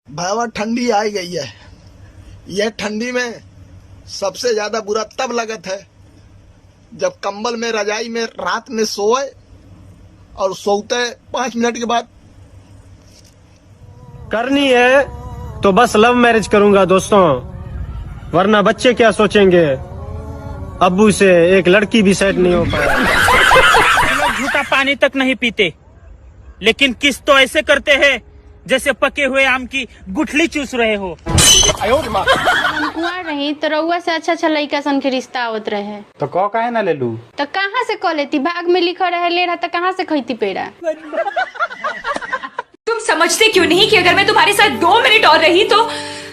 भयावह ठंडी आ गई है। यह ठंडी में सबसे ज्यादा बुरा तब लगत है जब कंबल में रजाई में रात में सोए और सोते 5 मिनट के बाद। करनी है तो बस लव मैरिज करूंगा दोस्तों, वरना बच्चे क्या सोचेंगे। अब्बू से एक लड़की भी सेट नहीं हो पाया। लोग झूठा पानी तक नहीं पीते, लेकिन किस तो ऐसे करते हैं जैसे पके हुए आम की गुठली चूस रहे हो। हम कुआं रही तो रउआ से अच्छा लड़का सन के रिश्ता आवत रहे तो कौ काहे ना ले लू? तो कहाँ से कह लेती? भाग में लिखा रहे ले रहा तो कहाँ से खैती पेड़ा। तुम समझते क्यों नहीं कि अगर मैं तुम्हारे साथ 2 मिनट और रही तो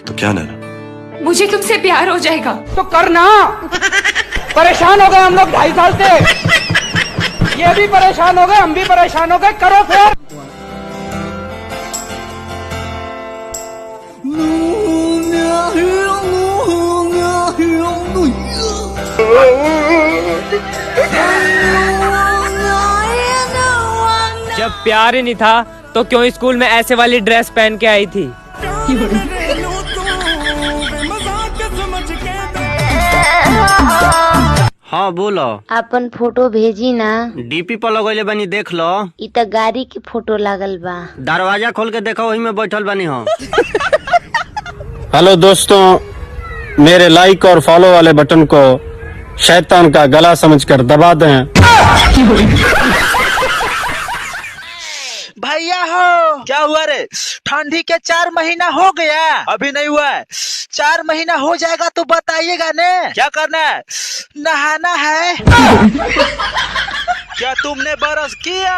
क्या नैना, मुझे तुमसे प्यार हो जाएगा। तो करना। परेशान हो गए हम लोग 2.5 साल से, ये भी परेशान हो गए, हम भी परेशान हो गए, करो फिर। जब प्यार ही नहीं था तो क्यों स्कूल में ऐसे वाली ड्रेस पहन के आई थी? हाँ बोलो। अपन फोटो भेजी ना। डीपी पर लगैले बनी, देख लो। इ त गाड़ी की फोटो लागल बा। दरवाजा खोल के देखो, वही में बैठल बनी हो। हेलो दोस्तों, मेरे लाइक और फॉलो वाले बटन को शैतान का गला समझकर दबा दें। भैया हो, क्या हुआ रे? ठंडी के 4 महीना हो गया, अभी नहीं हुआ है। 4 महीना हो जाएगा तो बताइएगा ने। क्या करना है? नहाना है। क्या तुमने ब्रश किया?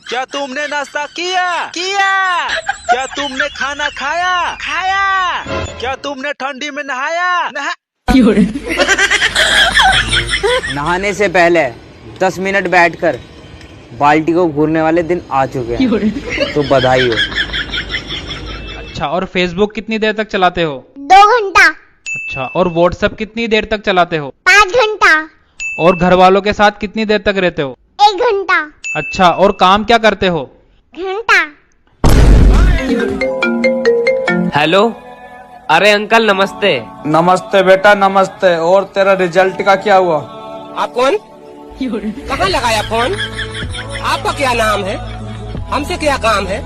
क्या तुमने नाश्ता किया? क्या तुमने खाना खाया? क्या तुमने ठंडी में नहाया? नहाने से पहले 10 मिनट बैठकर बाल्टी को घूरने वाले दिन आ चुके हैं, तो बधाई हो। अच्छा, और फेसबुक कितनी देर तक चलाते हो? 2 घंटा। अच्छा, और व्हाट्सएप कितनी देर तक चलाते हो? 5 घंटा। और घर वालों के साथ कितनी देर तक रहते हो? 1 घंटा। अच्छा, और काम क्या करते हो? घंटा। हेलो, अरे अंकल नमस्ते। नमस्ते बेटा नमस्ते। और तेरा रिजल्ट का क्या हुआ? आप कौन? कहाँ लगाया फोन? आपका क्या नाम है? हमसे क्या काम है?